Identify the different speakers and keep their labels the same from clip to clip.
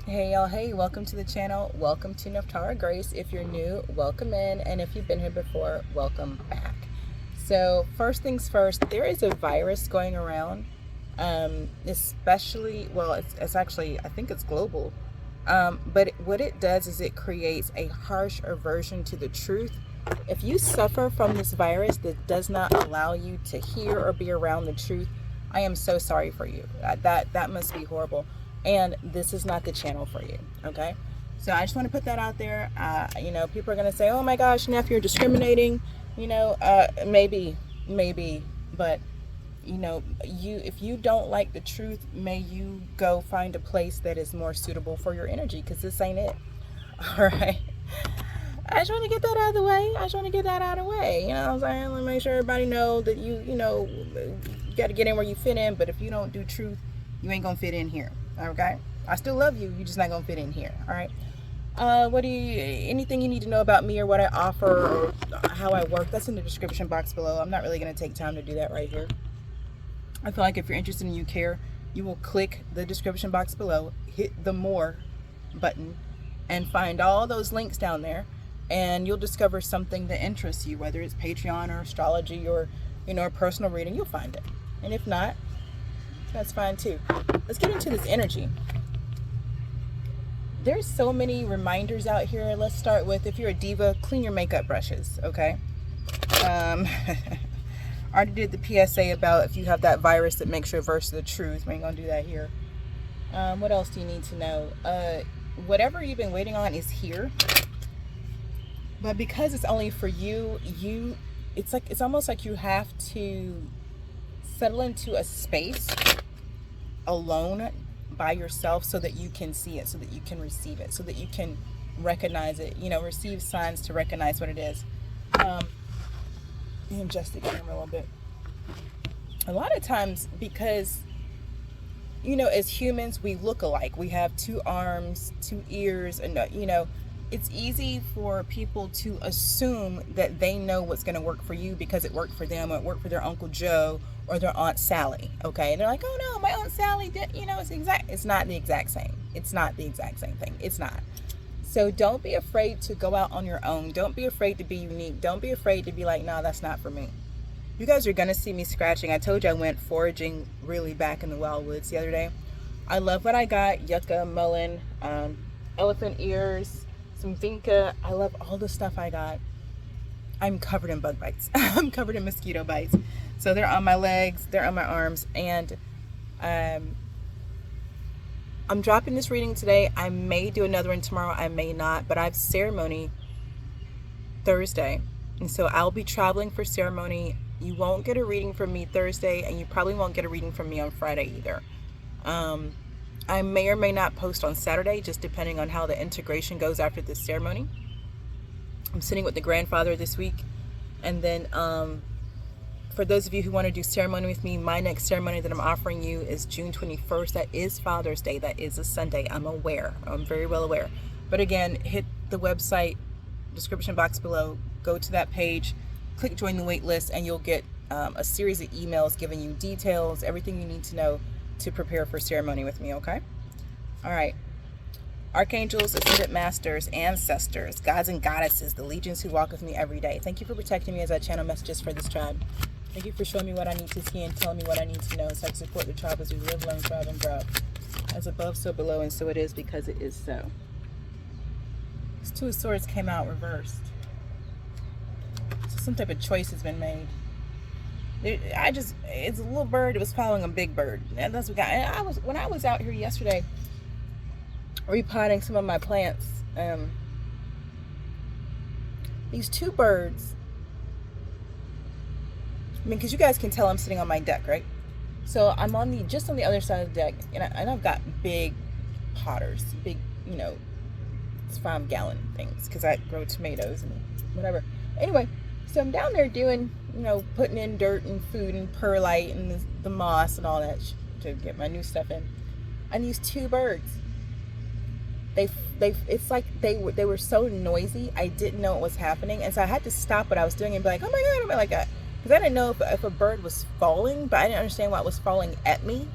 Speaker 1: Hey y'all, hey, welcome to the channel. Welcome to Nephtara Grace. If you're new, welcome in. And if you've been here before, welcome back. So first things first, there is a virus going around, especially, well, it's actually, I think it's global. But what it does is it creates a harsh aversion to the truth. If you suffer from this virus that does not allow you to hear or be around the truth, I am so sorry for you. That must be horrible. And this is not the channel for you, okay? So I just want to put that out there. People are going to say, oh my gosh, Neff, you're discriminating. Maybe, but if you don't like the truth, may you go find a place that is more suitable for your energy, because this ain't it. All right. I just want to get that out of the way. You know what I'm saying? Let me make sure everybody know that you got to get in where you fit in. But if you don't do truth, you ain't going to fit in here. Okay? I still love you. You're just not going to fit in here. All right? Anything you need to know about me or what I offer or how I work, that's in the description box below. I'm not really going to take time to do that right here. I feel like if you're interested and you care, you will click the description box below, hit the more button, and find all those links down there, and you'll discover something that interests you, whether it's Patreon or astrology or, a personal reading. You'll find it. And if not, that's fine too. Let's get into this energy. There's so many reminders out here. Let's start with, if you're a diva, clean your makeup brushes, okay? I already did the PSA about if you have that virus that makes you averse to the truth. We ain't gonna do that here. What else do you need to know? Whatever you've been waiting on is here. But because it's only for you, it's almost like you have to settle into a space alone by yourself so that you can see it, so that you can receive it, so that you can recognize it, receive signs to recognize what it is. Adjust the camera a little bit. A lot of times, because as humans, we look alike. We have 2 arms, 2 ears, and it's easy for people to assume that they know what's going to work for you because it worked for them, or it worked for their Uncle Joe or their Aunt Sally. Okay, and they're like, oh no, my Aunt Sally did. It's not the exact same. It's not the exact same thing. It's not. So don't be afraid to go out on your own. Don't be afraid to be unique. Don't be afraid to be like, no, that's not for me. You guys are gonna see me scratching. I told you I went foraging really back in the wild woods the other day. I love what I got: yucca, mullein, elephant ears, some vinca. I love all the stuff I got. I'm covered in bug bites. I'm covered in mosquito bites. So they're on my legs, they're on my arms, and I'm dropping this reading today. I may do another one tomorrow, I may not, but I have ceremony Thursday, and so I'll be traveling for ceremony. You won't get a reading from me Thursday, and you probably won't get a reading from me on Friday either. I may or may not post on Saturday, just depending on how the integration goes after this ceremony. I'm sitting with the grandfather this week, and then for those of you who want to do ceremony with me, my next ceremony that I'm offering you is June 21st. That is Father's Day. That is a Sunday. I'm aware. I'm very well aware. But again, hit the website description box below. Go to that page, click join the wait list, and you'll get a series of emails giving you details, everything you need to know to prepare for ceremony with me, okay? All right. Archangels, ascended masters, ancestors, gods and goddesses, the legions who walk with me every day. Thank you for protecting me as I channel messages for this tribe. Thank you for showing me what I need to see and telling me what I need to know, so I can support the tribe as we live, learn, thrive, and grow. As above, so below, and so it is because it is so. These 2 of Swords came out reversed. So some type of choice has been made. It's a little bird that was following a big bird. And that's what got. And when I was out here yesterday repotting some of my plants, these 2 birds. I mean, because you guys can tell I'm sitting on my deck, right? So I'm just on the other side of the deck, and I've got big potters, big, it's 5-gallon things, because I grow tomatoes and whatever. Anyway, so I'm down there doing, putting in dirt and food and perlite and the moss and all that to get my new stuff in. And these 2 birds, it's like they were so noisy, I didn't know what was happening, and so I had to stop what I was doing and be like, oh my god, am I like because I didn't know if a bird was falling, but I didn't understand why it was falling at me.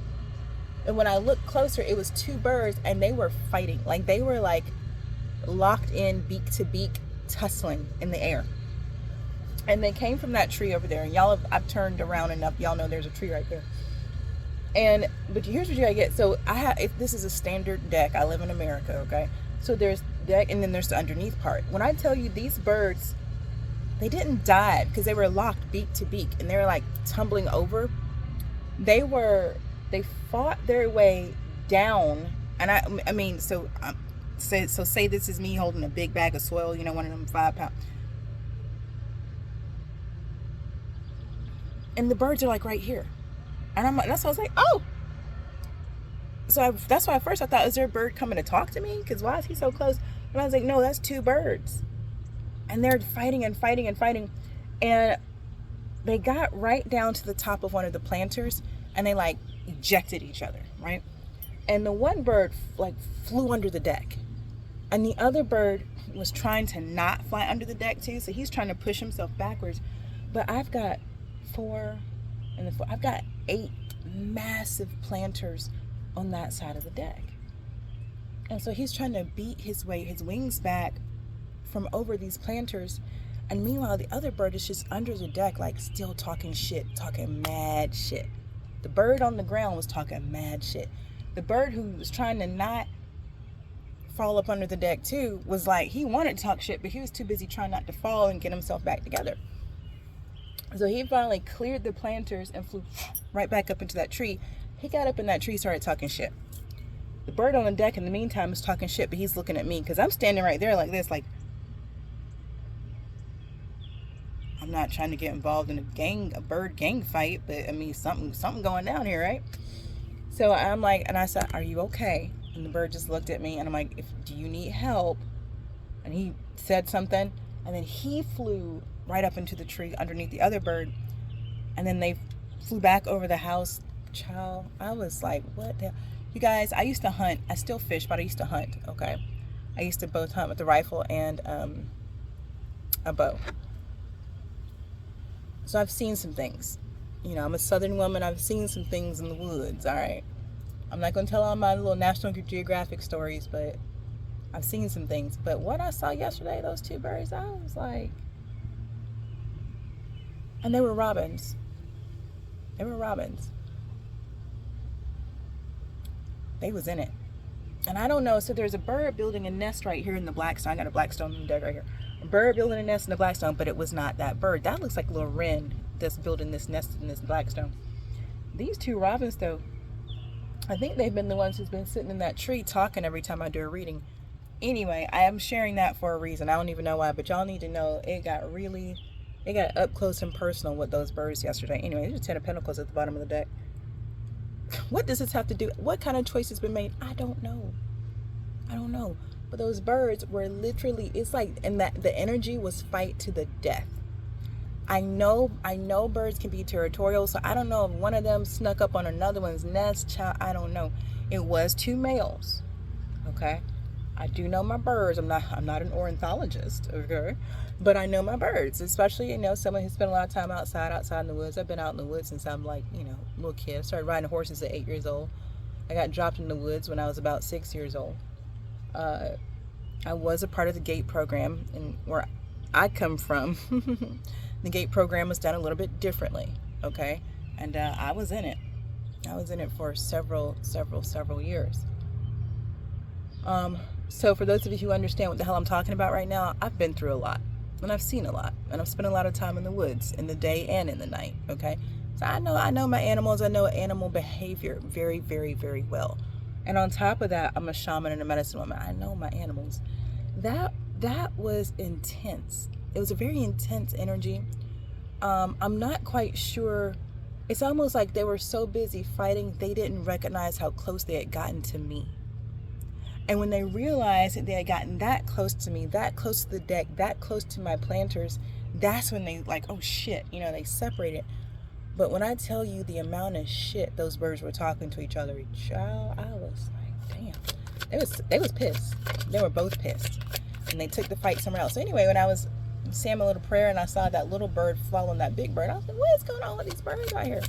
Speaker 1: And when I looked closer, it was two birds, and they were fighting. Like, they were like locked in, beak to beak, tussling in the air. And they came from that tree over there. And y'all have, I've turned around enough, y'all know there's a tree right there. And but here's what you gotta get. So I have, if this is a standard deck, I live in America, okay? So there's deck, and then there's the underneath part. When I tell you these birds, they didn't die because they were locked beak to beak, and they were like tumbling over. They fought their way down. And I mean, so say this is me holding a big bag of soil, you know, one of them 5-pound. And the birds are like right here. And I'm like, that's why I was like, oh. So that's why at first I thought, is there a bird coming to talk to me? Because why is he so close? And I was like, no, that's two birds. And they're fighting and fighting and fighting. And they got right down to the top of one of the planters, and they like ejected each other, right? And the one bird like flew under the deck. And the other bird was trying to not fly under the deck too. So he's trying to push himself backwards. But I've got 8 massive planters on that side of the deck. And so he's trying to beat his wings back from over these planters. And meanwhile, the other bird is just under the deck, like still talking shit, talking mad shit. The bird on the ground was talking mad shit. The bird who was trying to not fall up under the deck too was like, he wanted to talk shit, but he was too busy trying not to fall and get himself back together. So he finally cleared the planters and flew right back up into that tree. He got up in that tree, started talking shit. The bird on the deck in the meantime is talking shit, but he's looking at me because I'm standing right there like this, like, I'm not trying to get involved in a bird gang fight, but I mean, something going down here, right? So I'm like, and I said, are you okay? And the bird just looked at me, and I'm like, do you need help? And he said something, and then he flew right up into the tree underneath the other bird, and then they flew back over the house. Child, I was like, what the hell? You guys, I used to hunt. I still fish, but I used to hunt, okay? I used to both hunt with a rifle and a bow. So I've seen some things. You know, I'm a Southern woman. I've seen some things in the woods, all right? I'm not going to tell all my little National Geographic stories, but I've seen some things. But what I saw yesterday, those two birds, I was like... And they were robins. They were robins. They was in it. And I don't know, so there's a bird building a nest right here in the Blackstone. I got a Blackstone in the deck right here. A bird building a nest in the Blackstone, but it was not that bird. That looks like a little wren that's building this nest in this Blackstone. These two robins, though, I think they've been the ones who's been sitting in that tree talking every time I do a reading. Anyway, I am sharing that for a reason. I don't even know why, but y'all need to know it got up close and personal with those birds yesterday. Anyway, there's a 10 of Pentacles at the bottom of the deck. What does this have to do? What kind of choice has been made? I don't know. But those birds were literally, it's like, and that the energy was fight to the death. I know birds can be territorial, so I don't know if one of them snuck up on another one's nest. Child, I don't know. It was two males. Okay. I do know my birds. I'm not an ornithologist, okay? But I know my birds, especially, you know, someone who spent a lot of time outside in the woods. I've been out in the woods since I'm like, you know, a little kid. I started riding horses at 8 years old. I got dropped in the woods when I was about 6 years old. I was a part of the GATE program, and where I come from, the GATE program was done a little bit differently, okay? And I was in it. I was in it for several years. So for those of you who understand what the hell I'm talking about right now, I've been through a lot, and I've seen a lot, and I've spent a lot of time in the woods, in the day and in the night, okay? So I know my animals. I know animal behavior very, very, very well. And on top of that, I'm a shaman and a medicine woman. I know my animals. That was intense. It was a very intense energy. I'm not quite sure. It's almost like they were so busy fighting, they didn't recognize how close they had gotten to me. And when they realized that they had gotten that close to me, that close to the deck, that close to my planters, that's when they like, oh shit, you know, they separated. But when I tell you the amount of shit those birds were talking to each other, child, I was like, damn. They was pissed. They were both pissed. And they took the fight somewhere else. So anyway, when I was saying my little prayer and I saw that little bird following that big bird, I was like, what is going on with these birds out here?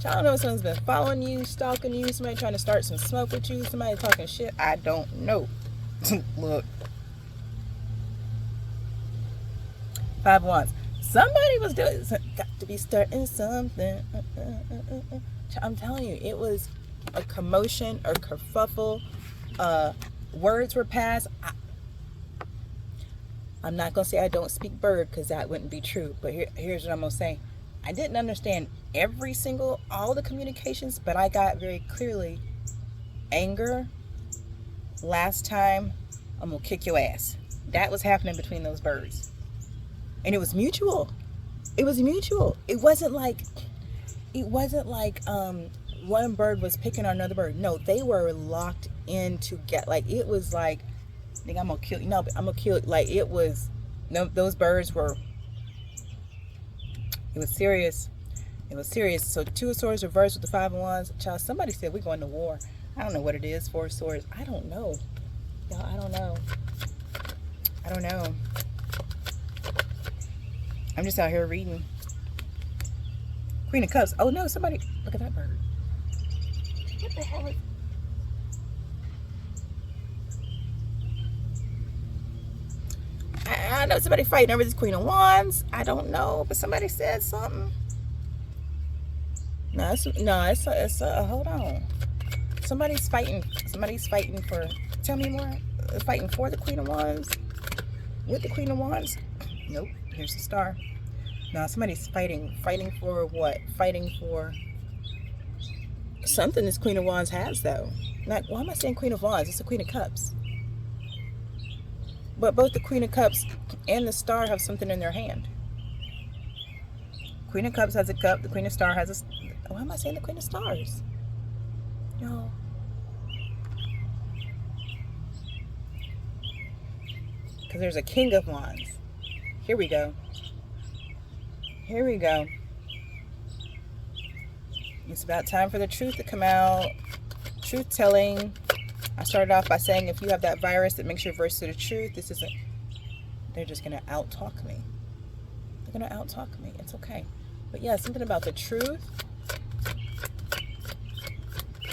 Speaker 1: I don't know if someone's been following you, stalking you, somebody trying to start some smoke with you, somebody talking shit. I don't know. Look. 5 Wands. Somebody was doing, got to be starting something. I'm telling you, it was a commotion or kerfuffle. Words were passed. I'm not going to say I don't speak bird because that wouldn't be true. But here's what I'm going to say. I didn't understand all the communications, but I got very clearly anger. Last time, I'm going to kick your ass. That was happening between those birds. And it was mutual. It was mutual. It wasn't like one bird was picking on another bird. No, they were locked in to get, like, it was like, I think I'm gonna kill you. No, but I'm gonna kill you. Like, it was, no, those birds were, it was serious. It was serious. So 2 of Swords reversed with the 5 of Wands. Child, somebody said we're going to war. I don't know what it is. 4 of Swords. I don't know. Y'all, I don't know. I don't know. I'm just out here reading. Queen of Cups. Oh no, somebody, look at that bird. What the hell is... I know somebody fighting over this Queen of Wands. I don't know, but somebody said something. No, it's hold on. Somebody's fighting for, tell me more. Fighting for the Queen of Wands? With the Queen of Wands? Nope, here's the star. No, somebody's fighting for what? Fighting for something this Queen of Wands has, though. Not, why am I saying Queen of Wands? It's the Queen of Cups. But both the Queen of Cups and the Star have something in their hand. Queen of Cups has a cup. The Queen of Star has a... Why am I saying the Queen of Stars? No. Because there's a King of Wands. Here we go. Here we go. It's about time for the truth to come out. Truth telling. I started off by saying if you have that virus that makes you averse to the truth, this isn't... They're just going to out-talk me. They're going to out-talk me. It's okay. But yeah, something about the truth.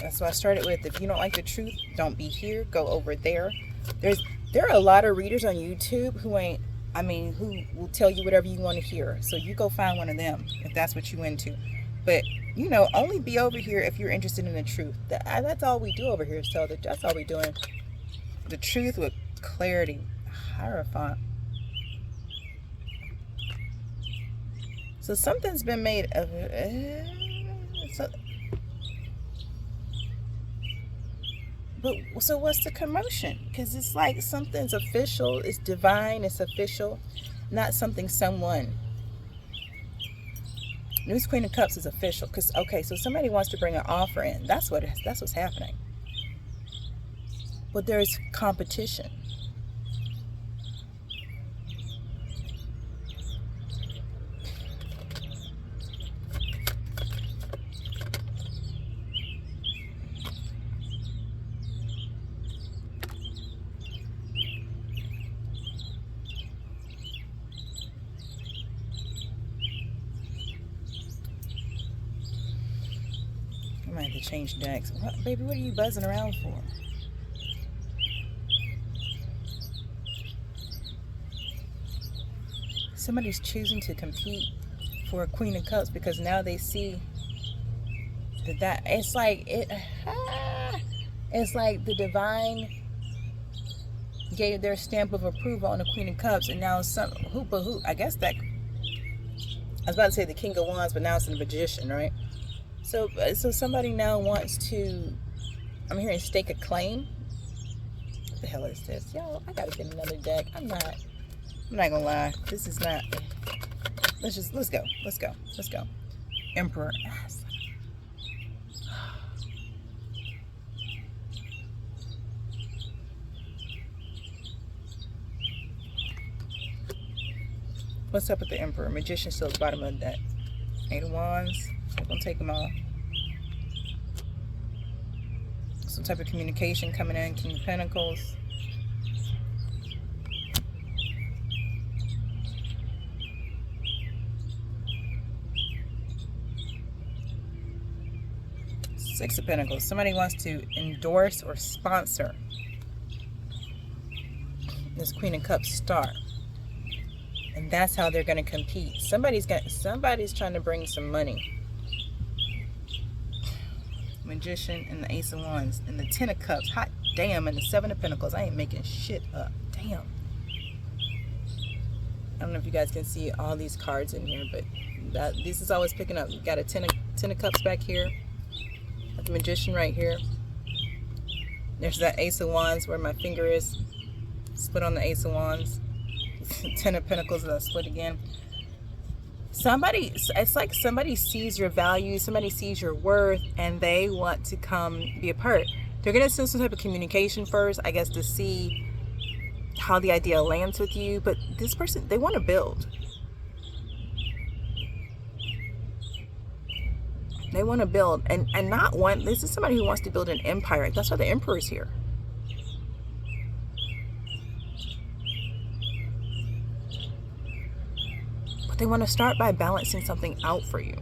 Speaker 1: That's what I started with. If you don't like the truth, don't be here. Go over there. There are a lot of readers on YouTube who who will tell you whatever you want to hear. So you go find one of them if that's what you're into. But, you know, only be over here if you're interested in the truth. That's all we do over here. So that's all we're doing. The truth with clarity. Hierophant. So something's been made of it. So what's the commotion? Because it's like something's official, it's divine, it's official, not something someone. News Queen of Cups is official. Because, okay, so somebody wants to bring an offer in. That's what's happening. But there's competition. I might have to change decks. Baby, what are you buzzing around for? Somebody's choosing to compete for a Queen of Cups because now they see that it's like it's like the divine gave their stamp of approval on the Queen of Cups, and now I guess that, I was about to say the King of Wands, but now it's the Magician, right? So somebody now wants to, I'm hearing stake a claim. What the hell is this? Yo, I gotta get another deck. I'm not gonna lie. This is not, let's go. Emperor. What's up with the Emperor? Magician still at the bottom of that. 8 of Wands. I'm gonna take them all. Some type of communication coming in. King of Pentacles. Six of Pentacles. Somebody wants to endorse or sponsor this Queen of Cups star. And that's how they're going to compete. Somebody's trying to bring some money. Magician and the Ace of Wands and the Ten of Cups. Hot damn, and the Seven of Pentacles. I ain't making shit up. Damn. I don't know if you guys can see all these cards in here, but this is always picking up. You got a Ten of Cups back here. Got the Magician right here. There's that Ace of Wands where my finger is. Split on the Ace of Wands. Ten of Pentacles that I split again. It's like somebody sees your value, somebody sees your worth, and they want to come be a part. They're going to send some type of communication first, I guess, to see how the idea lands with you. But this person, they want to build. They want to build. And not one, this is somebody who wants to build an empire. That's why the Emperor is here. They want to start by balancing something out for you.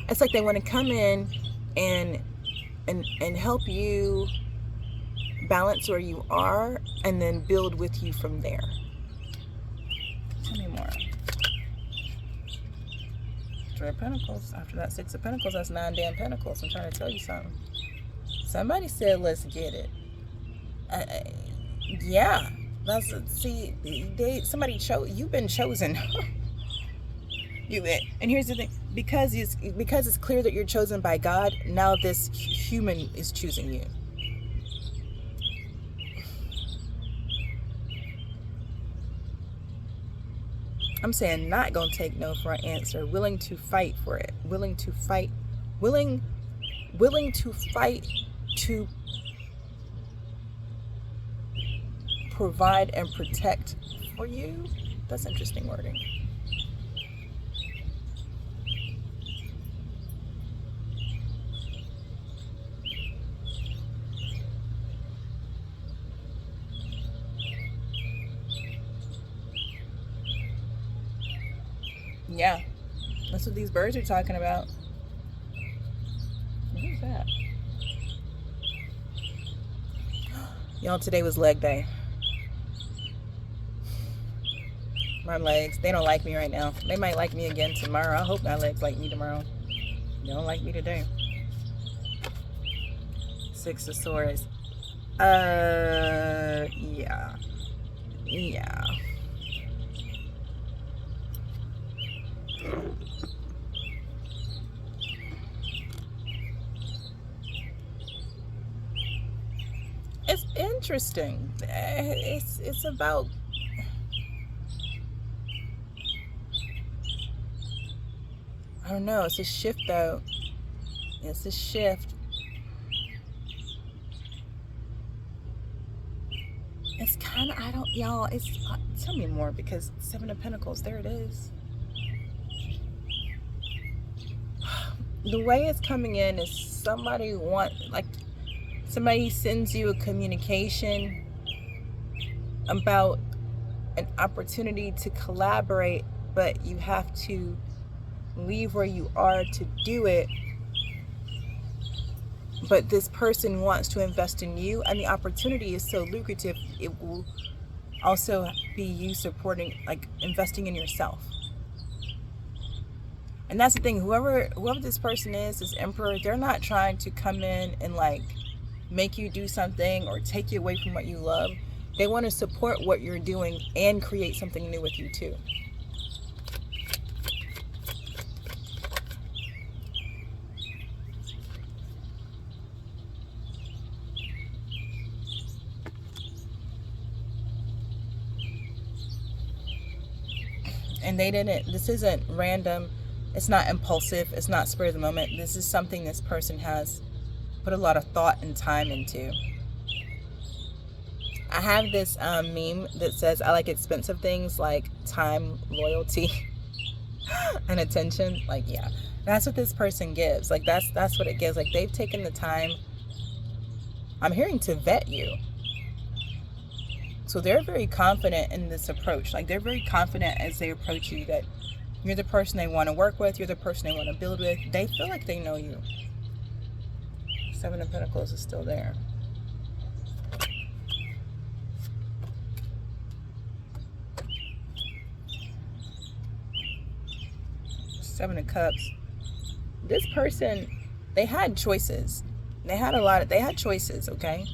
Speaker 1: It's like they want to come in and help you balance where you are and then build with you from there. Tell me more. Three of Pentacles. After that Six of Pentacles, that's 9 damn Pentacles. I'm trying to tell you something. Somebody said, let's get it. Yeah. See, somebody chose. You've been chosen. And here's the thing: because it's clear that you're chosen by God. Now this human is choosing you. I'm saying not gonna take no for an answer. Willing to fight for it. Willing to fight. Willing to fight to provide and protect for you. That's interesting wording. Yeah, that's what these birds are talking about. What is that? Y'all, today was leg day. My legs, they don't like me right now. They might like me again tomorrow. I hope my legs like me tomorrow. They don't like me today. Six of Swords. Yeah. It's interesting. It's about, I don't know, it's a shift though. It's a shift. It's kind of, y'all, tell me more, because Seven of Pentacles, there it is. The way it's coming in is somebody sends you a communication about an opportunity to collaborate, but you have to leave where you are to do it. But this person wants to invest in you, and the opportunity is so lucrative, it will also be you supporting, like investing in yourself. And that's the thing, whoever this person is, this Emperor, they're not trying to come in and like make you do something or take you away from what you love. They want to support what you're doing and create something new with you too. And this isn't random, it's not impulsive, it's not spur of the moment. This is something this person has put a lot of thought and time into. I have this meme that says, I like expensive things like time, loyalty, and attention. Like, yeah, that's what this person gives. Like, that's what it gives. Like, they've taken the time, I'm hearing, to vet you. So they're very confident in this approach. Like, they're very confident as they approach you that you're the person they want to work with, you're the person they want to build with. They feel like they know you. Seven of Pentacles is still there. Seven of Cups. This person, they had choices. They had choices, okay?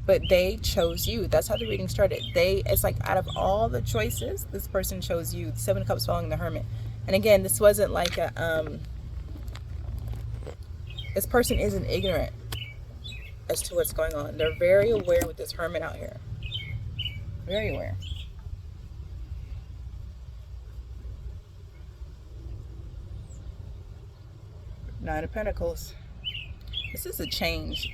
Speaker 1: But they chose you. That's how the reading started. It's like out of all the choices, this person chose you. Seven of Cups following the Hermit. And again, this wasn't like a, this person isn't ignorant as to what's going on. They're very aware with this Hermit out here. Very aware. Nine of Pentacles. This is a change.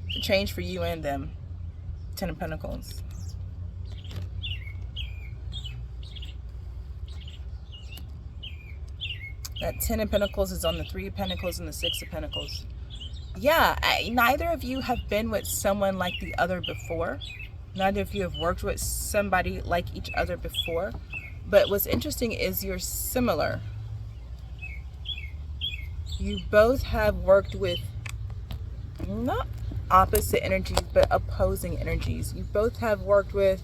Speaker 1: It's a change for you and them. Ten of Pentacles. That Ten of Pentacles is on the Three of Pentacles and the Six of Pentacles. Yeah, neither of you have been with someone like the other before. Neither of you have worked with somebody like each other before. But what's interesting is you're similar. You both have worked with not opposite energies, but opposing energies. You both have worked with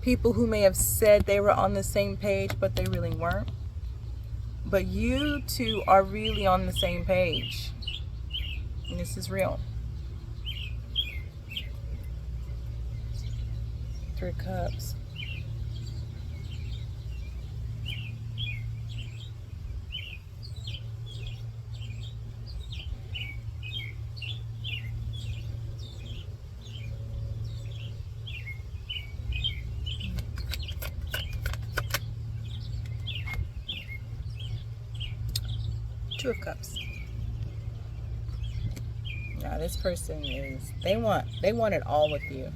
Speaker 1: people who may have said they were on the same page, but they really weren't. But you two are really on the same page. And this is real. Three of Cups. Two of Cups. Now this person is, they want it all with you.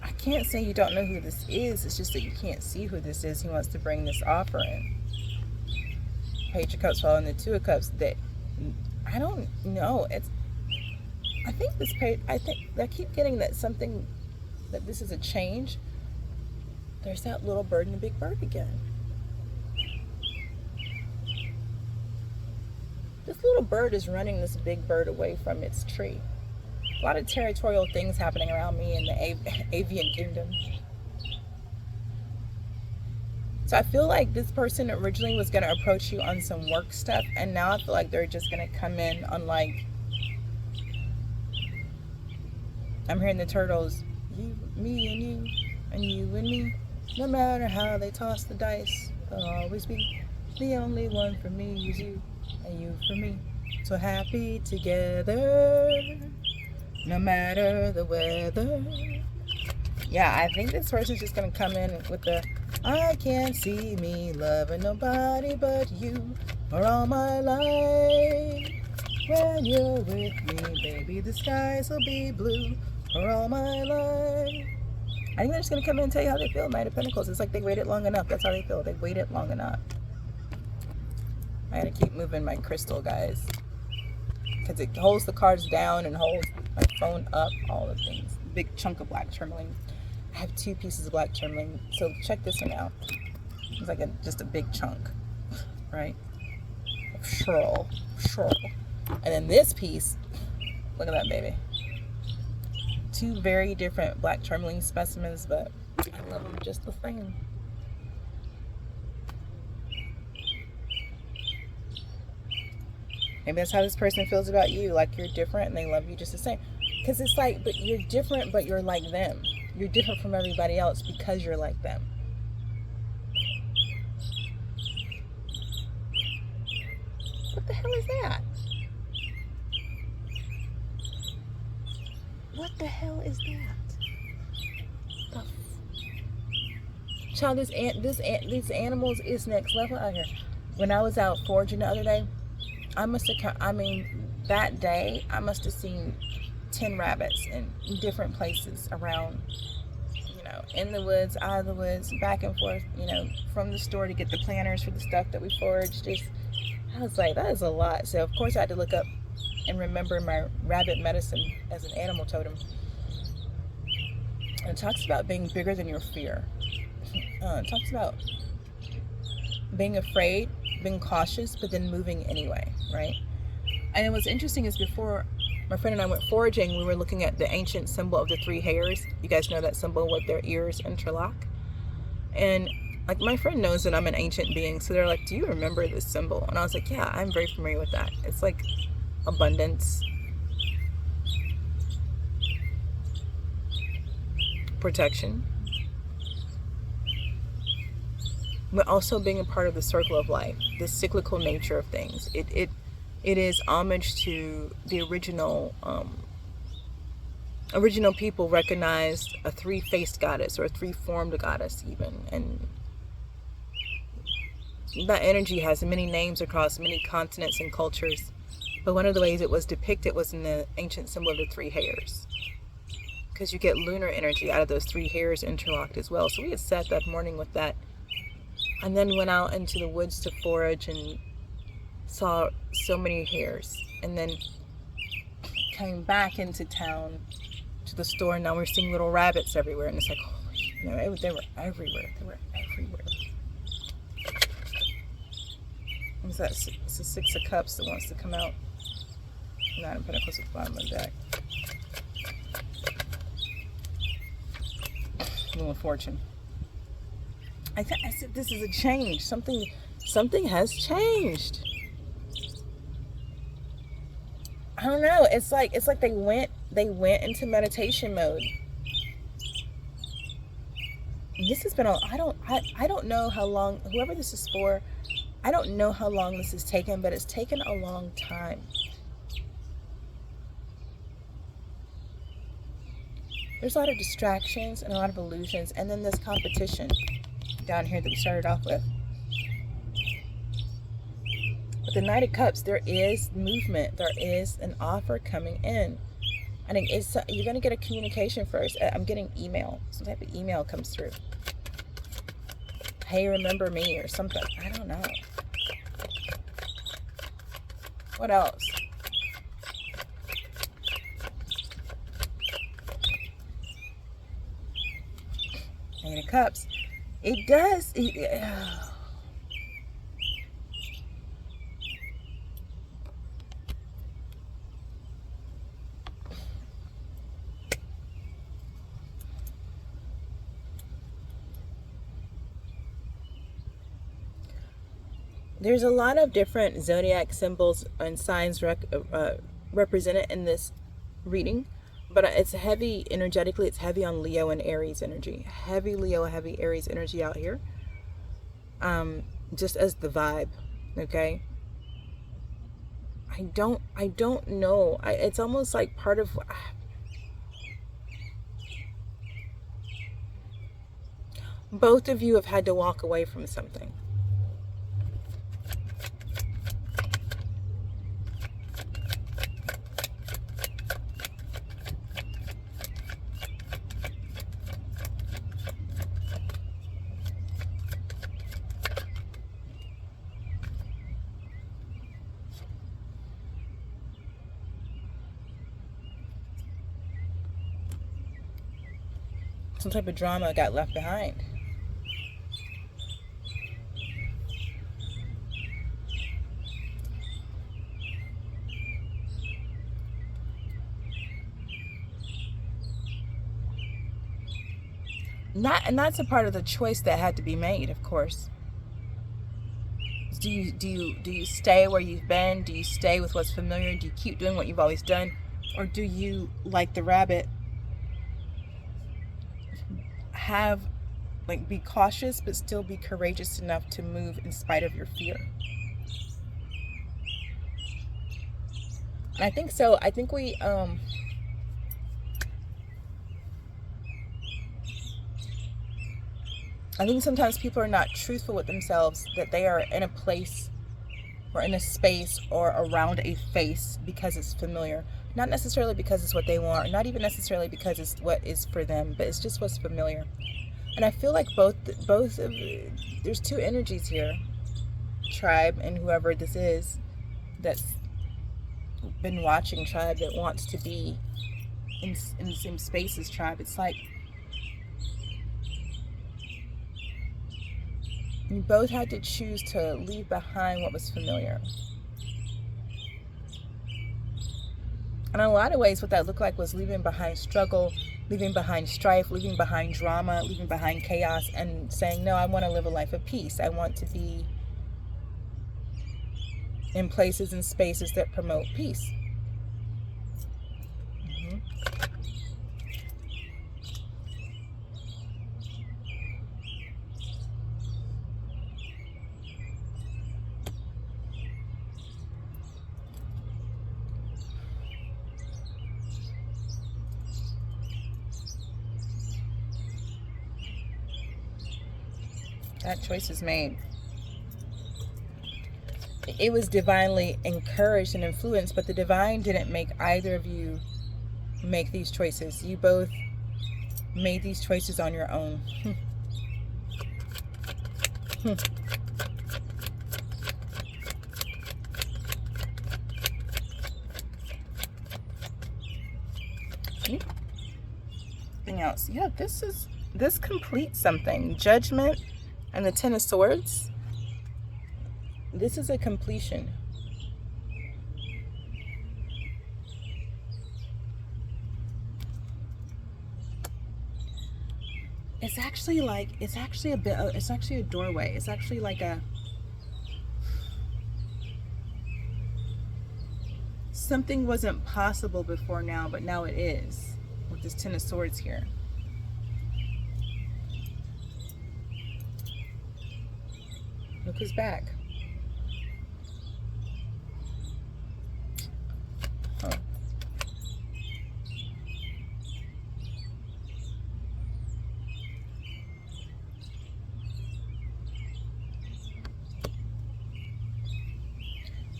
Speaker 1: I can't say you don't know who this is. It's just that you can't see who this is. He wants to bring this offer in. Page of Cups following the Two of Cups. That I don't know. I think this page, I keep getting that something, that this is a change. There's that little bird and the big bird again. This little bird is running this big bird away from its tree. A lot of territorial things happening around me in the avian kingdom. So I feel like this person originally was going to approach you on some work stuff, and now I feel like they're just going to come in on like, I'm hearing the turtles, you, me, and you, and you and me. No matter how they toss the dice, they'll always be the only one for me is you, and you for me. So happy together, no matter the weather. Yeah, I think this person's just gonna come in with the, I can't see me loving nobody but you for all my life. When you're with me, baby, the skies will be blue for all my life. I think they're just going to come in and tell you how they feel. Knight of Pentacles. It's like they waited long enough. That's how they feel. They waited long enough. I gotta keep moving my crystal, guys. Because it holds the cards down and holds my phone up. All the things. Big chunk of black tourmaline. I have 2 pieces of black tourmaline. So check this one out. It's like just a big chunk. Right? Swirl. And then this piece. Look at that, baby. 2 very different black tourmaline specimens, but I love them just the same. Maybe that's how this person feels about you, like you're different and they love you just the same. Because it's like, but you're different, but you're like them. You're different from everybody else because you're like them. What the hell is that? What the hell is that? Child, these animals is next level out here. When I was out foraging the other day, that day, I must have seen 10 rabbits in different places around, in the woods, out of the woods, back and forth, you know, from the store to get the planters for the stuff that we foraged. I was like, that is a lot. So of course I had to look up and remember my rabbit medicine as an animal totem. And it talks about being bigger than your fear. It talks about being afraid, being cautious, but then moving anyway, right? And what's interesting is before my friend and I went foraging, we were looking at the ancient symbol of the 3 hairs. You guys know that symbol with their ears interlock? And like, my friend knows that I'm an ancient being, so they're like, do you remember this symbol? And I was like, yeah, I'm very familiar with that. It's like abundance, protection, but also being a part of the circle of life, the cyclical nature of things. It is homage to the original people recognized a 3-faced goddess, or a 3-formed goddess even, and that energy has many names across many continents and cultures. But one of the ways it was depicted was in the ancient symbol of the 3 hairs, because you get lunar energy out of those 3 hairs interlocked as well. So we had sat that morning with that, and then went out into the woods to forage and saw so many hairs, and then came back into town to the store, and now we're seeing little rabbits everywhere, and it's like, holy, you know, they were everywhere. They were everywhere. What's that? It's a 6 of Cups that wants to come out. 9 of Pentacles at the bottom of the deck. Wheel of Fortune. I said this is a change. Something has changed. I don't know. It's like they went into meditation mode. And this has been I don't know how long, whoever this is for, I don't know how long this has taken, but it's taken a long time. There's a lot of distractions and a lot of illusions, and then this competition down here that we started off with. With the Knight of Cups, there is movement. There is an offer coming in. I think you're going to get a communication first. I'm getting email. Some type of email comes through. Hey, remember me, or something. I don't know. What else? Knight of Cups. It does. There's a lot of different zodiac symbols and signs represented in this reading, but it's heavy energetically. It's heavy on Leo and Aries energy. Heavy Leo, heavy Aries energy out here. Just as the vibe, okay? I don't know. It's almost like part of... Both of you have had to walk away from something. Some type of drama got left behind. And that's a part of the choice that had to be made, of course. Do you stay where you've been? Do you stay with what's familiar? Do you keep doing what you've always done? Or do you, like the rabbit, be cautious but still be courageous enough to move in spite of your fear? And I think so. I think we I think sometimes people are not truthful with themselves, that they are in a place or in a space or around a face because it's familiar. Not necessarily because it's what they want, or not even necessarily because it's what is for them, but it's just what's familiar. And I feel like both of there's two energies here. Tribe and whoever this is that's been watching, tribe that wants to be in the same space as tribe. It's like you both had to choose to leave behind what was familiar. And in a lot of ways, what that looked like was leaving behind struggle, leaving behind strife, leaving behind drama, leaving behind chaos, and saying, no, I want to live a life of peace. I want to be in places and spaces that promote peace. That choice was made. It was divinely encouraged and influenced, but the divine didn't make either of you make these choices. You both made these choices on your own. Anything else? Yeah, this completes something. Judgment and the Ten of Swords. This is a completion. It's actually a doorway. It's actually like something wasn't possible before now, but now it is with this Ten of Swords here. Look who's back. Huh.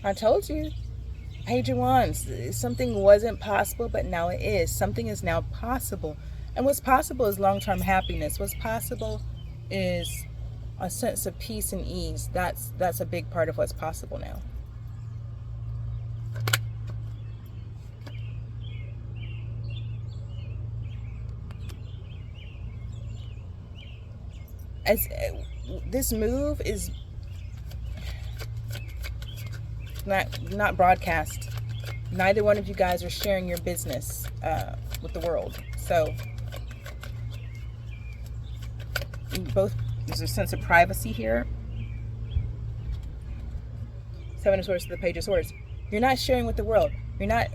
Speaker 1: I told you, Page of Wands, something wasn't possible, but now it is. Something is now possible. And what's possible is long-term happiness. What's possible is a sense of peace and ease. That's a big part of what's possible now. As this move is not broadcast. Neither one of you guys are sharing your business with the world. So both, there's a sense of privacy here. Seven of Swords to the Page of Swords. You're not sharing with the world. You're not,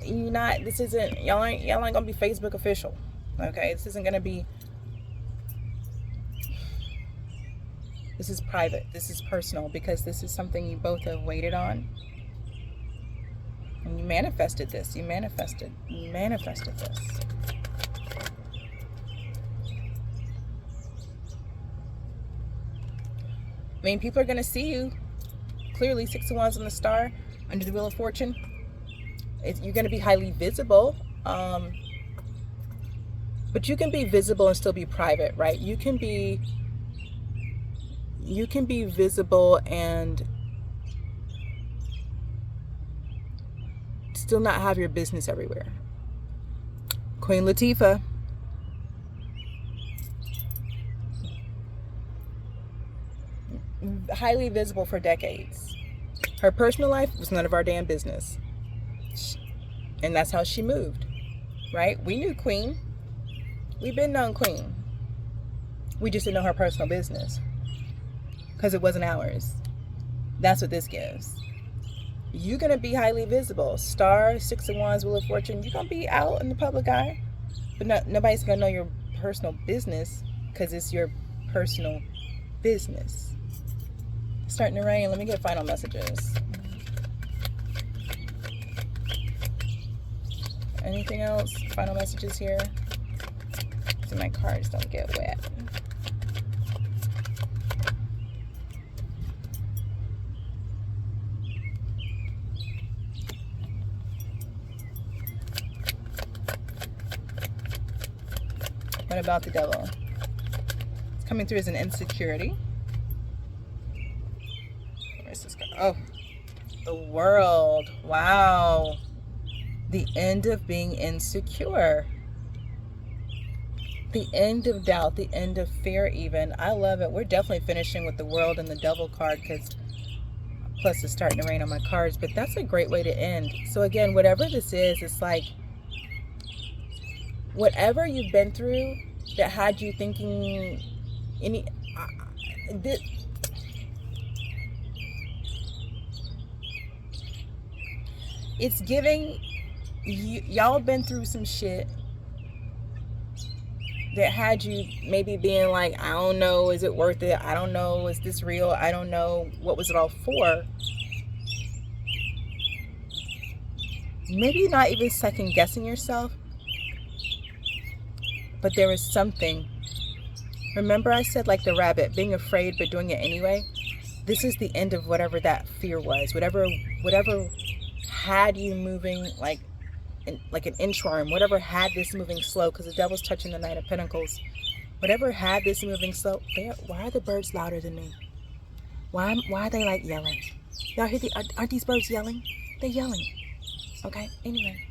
Speaker 1: this isn't, y'all ain't gonna be Facebook official. Okay, this isn't gonna be, this is private, this is personal, because this is something you both have waited on. And you manifested this, you manifested this. I mean, people are going to see you. Clearly, Six of Wands on the star, under the Wheel of Fortune. You're going to be highly visible. But you can be visible and still be private, right? You can be visible and still not have your business everywhere. Queen Latifah. Highly visible for decades. Her personal life was none of our damn business. And that's how she moved, right? We knew Queen. We've been known Queen. We just didn't know her personal business because it wasn't ours. That's what this gives. You're going to be highly visible. Star, Six of Wands, Wheel of Fortune. You're going to be out in the public eye. But nobody's going to know your personal business because it's your personal business. It's starting to rain. Let me get final messages. Anything else? Final messages here. So my cards don't get wet. What about the devil? It's coming through as an insecurity. Where's this guy? Oh, the world. Wow. The end of being insecure. The end of doubt, the end of fear even. I love it. We're definitely finishing with the world and the devil card, because plus it's starting to rain on my cards, but that's a great way to end. So again, whatever this is, it's like whatever you've been through that had you thinking it's giving y'all been through some shit that had you maybe being like, I don't know, is it worth it? I don't know, is this real? I don't know, what was it all for? Maybe not even second guessing yourself, but there was something. Remember I said, like the rabbit, being afraid but doing it anyway? This is the end of whatever that fear was. Whatever had you moving like an inchworm, whatever had this moving slow, because the devil's touching the Knight of Pentacles. Whatever had this moving slow. Why are the birds louder than me? Why are they like yelling? Y'all hear aren't these birds yelling? They're yelling. Okay, anyway.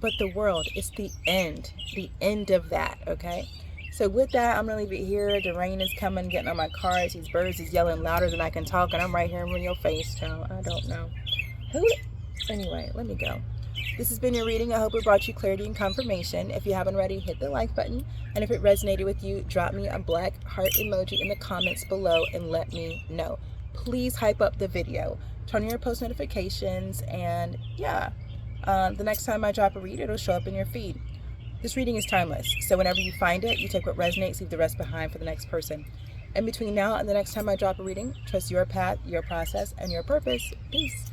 Speaker 1: But the world, it's the end of that, okay? So with that, I'm going to leave it here. The rain is coming, getting on my cards. These birds is yelling louder than I can talk, and I'm right here in your face, child. I don't know. Anyway, let me go. This has been your reading. I hope it brought you clarity and confirmation. If you haven't already, hit the like button. And if it resonated with you, drop me a black heart emoji in the comments below and let me know. Please hype up the video. Turn on your post notifications. And yeah, the next time I drop a read, it'll show up in your feed. This reading is timeless. So whenever you find it, you take what resonates, leave the rest behind for the next person. And between now and the next time I drop a reading, trust your path, your process, and your purpose. Peace.